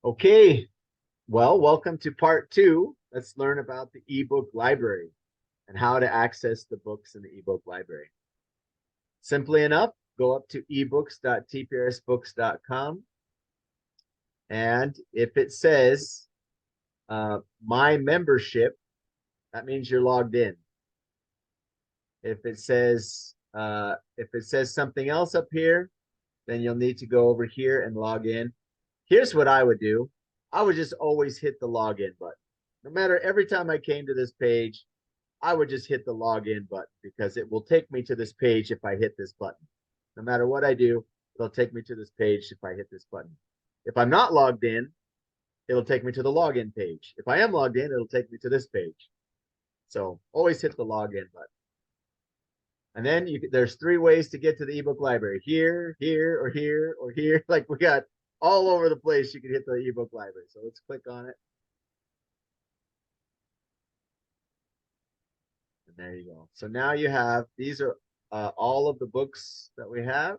Okay, well, welcome to part two. Let's learn about the ebook library and how to access the books in the ebook library. Simply enough, go up to ebooks.tprsbooks.com. And if it says my membership, that means you're logged in. If it says something else up here, then you'll need to go over here and log in. Here's what I would do. I would just always hit the login button. No matter every time I came to this page, I would just hit the login button because it will take me to this page if I hit this button. No matter what I do, it'll take me to this page if I hit this button. If I'm not logged in, it'll take me to the login page. If I am logged in, it'll take me to this page. So always hit the login button. And then there's three ways to get to the ebook library. Here, here, or here, or here. Like we got all over the place you can hit the ebook library. So let's click on it. And there you go. So now you have, these are all of the books that we have,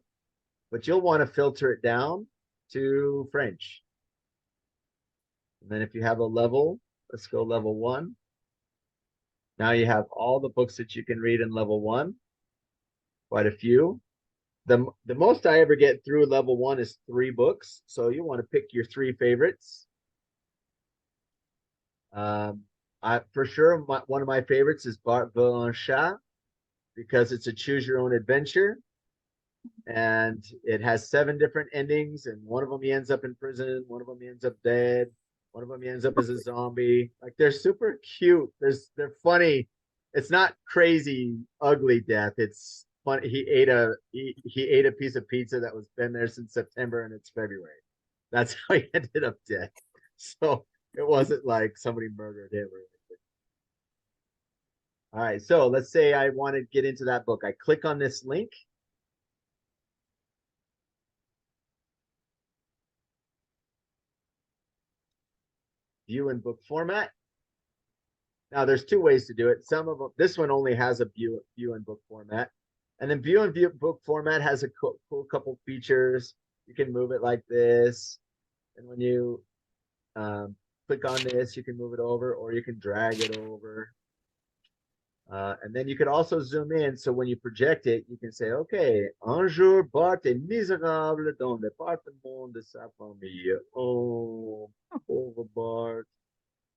but you'll want to filter it down to French. And then if you have a level, let's go level 1. Now you have all the books that you can read in level 1, quite a few. The most I ever get through level 1 is 3 books. So you want to pick your 3 favorites. For sure, one of my favorites is Bart veut un chat because it's a choose your own adventure. And it has 7 different endings. And one of them he ends up in prison. One of them he ends up dead. One of them he ends up as a zombie. Like they're super cute. They're funny. It's not crazy, ugly death. It's funny. He ate a piece of pizza that was been there since September and it's February. That's how he ended up dead. So it wasn't like somebody murdered him or anything. All right, so let's say I want to get into that book. I click on this link. View in book format. Now there's 2 ways to do it. Some of them, this one only has a view in book format. And then view in book format has a cool couple features. You can move it like this. And when you click on this, you can move it over or you can drag it over. And then you could also zoom in. So when you project it, you can say, okay, un jour, Bart est misérable dans le département de sa famille. Oh, pauvre Bart.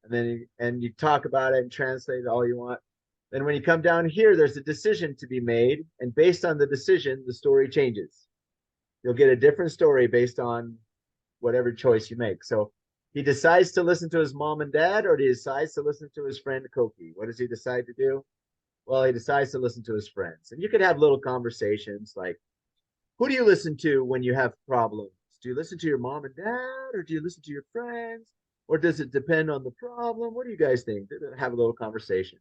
And then you talk about it and translate it all you want. Then when you come down here, there's a decision to be made. And based on the decision, the story changes. You'll get a different story based on whatever choice you make. So he decides to listen to his mom and dad, or he decides to listen to his friend Koki. What does he decide to do? Well, he decides to listen to his friends. And you could have little conversations like, who do you listen to when you have problems? Do you listen to your mom and dad, or do you listen to your friends? Or does it depend on the problem? What do you guys think? Have a little conversation.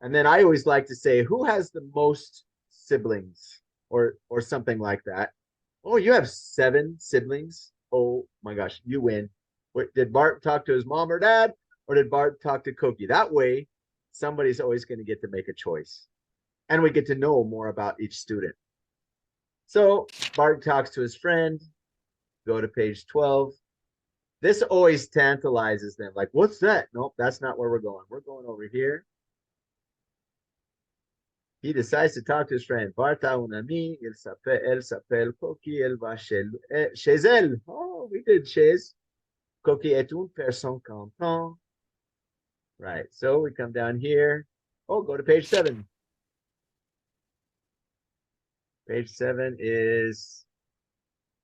And then I always like to say, who has the most siblings or something like that? Oh, you have 7 siblings. Oh my gosh, you win. Did Bart talk to his mom or dad, or did Bart talk to Koki? That way, somebody's always going to get to make a choice. And we get to know more about each student. So Bart talks to his friend. Go to page 12. This always tantalizes them. Like, what's that? Nope, that's not where we're going. We're going over here. He decides to talk to his friend. Bart a un ami. Elle s'appelle Koki. Elle va chez elle. Oh, we did chez. Koki est une personne contente. Right. So we come down here. Oh, go to page 7. Page 7 is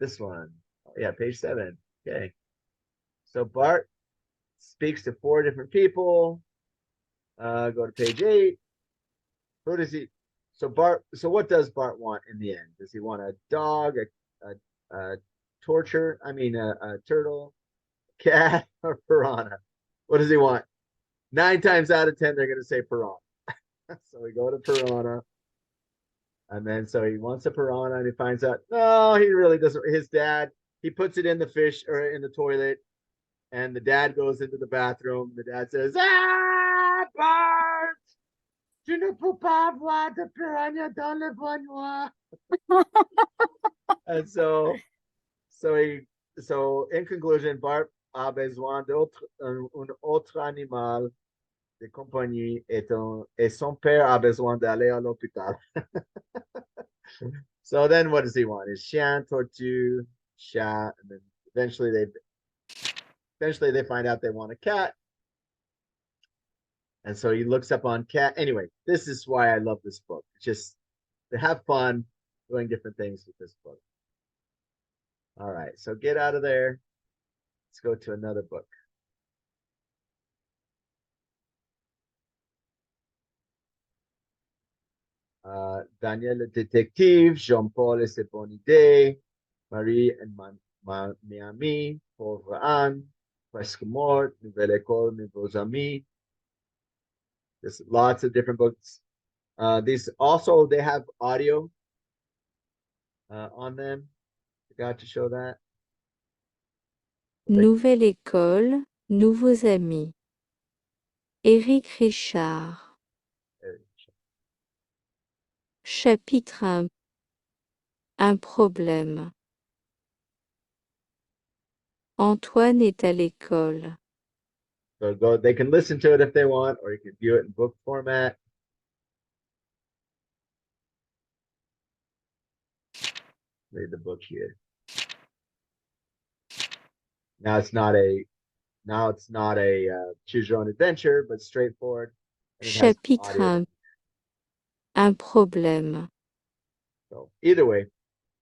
this one. Oh, yeah, page 7. Okay. So Bart speaks to 4 different people. Go to page 8. Who does he? So what does Bart want in the end? Does he want a dog, a torture? I mean, a turtle, cat, or piranha? What does he want? 9 times out of 10, they're going to say piranha. So we go to piranha. And then so he wants a piranha and he finds out, no, he really doesn't. His dad, he puts it in the fish or in the toilet. And the dad goes into the bathroom. The dad says, Bart, tu ne peux pas avoir de piranha dans le baignoire. And so So in conclusion, Bart a besoin un autre animal de compagnie et son père a besoin d'aller à l'hôpital. So then what does he want? His chien, tortue, chat, and then eventually they find out they want a cat. And so he looks up on cat. Anyway, this is why I love this book. It's just to have fun doing different things with this book. All right, so get out of there. Let's go to another book. Daniel le détective, Jean-Paul et ses bonnes idées, Marie et Miami, Pauvre Anne, Presque Mort, Nouvelle École, Nouveaux Amis. There's lots of different books. These also, they have audio on them. Forgot to show that. Nouvelle école, nouveaux amis. Éric Richard. Chapitre 1. Un problème. Antoine est à l'école. So they can listen to it if they want, or you can view it in book format. Read the book here. Now it's not a choose your own adventure, but straightforward. Chapitre 1. Un problème. So either way,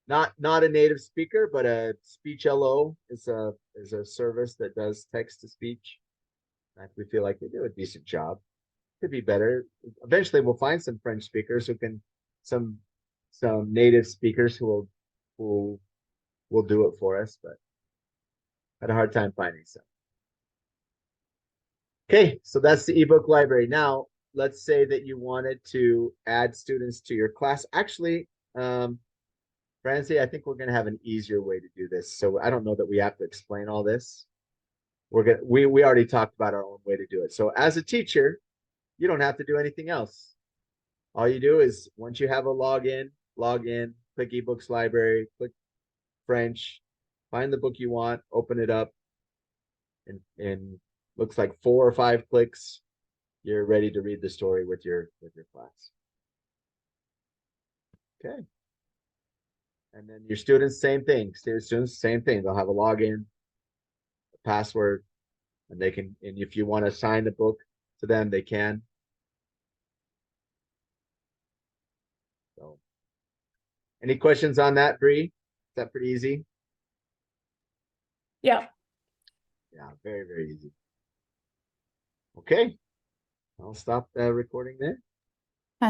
not a native speaker, but a speech LO is a service that does text to speech. We feel like they do a decent job. Could be better. Eventually, we'll find some French speakers who can some native speakers who will do it for us, but had a hard time finding some. Okay, so that's the ebook library. Now, let's say that you wanted to add students to your class. Actually, Francie, I think we're going to have an easier way to do this. So I don't know that we have to explain all this. We already talked about our own way to do it. So as a teacher, you don't have to do anything else. All you do is once you have a login, click ebooks library, click French, find the book you want, open it up, and looks like 4 or 5 clicks, you're ready to read the story with your class. Okay. And then your students, same thing. Students, same thing. They'll have a login, a password, and they can, and if you want to assign the book to them, they can. So any questions on that, Bree? Is that pretty easy? Yeah. Yeah, very, very easy. Okay. I'll stop the recording there.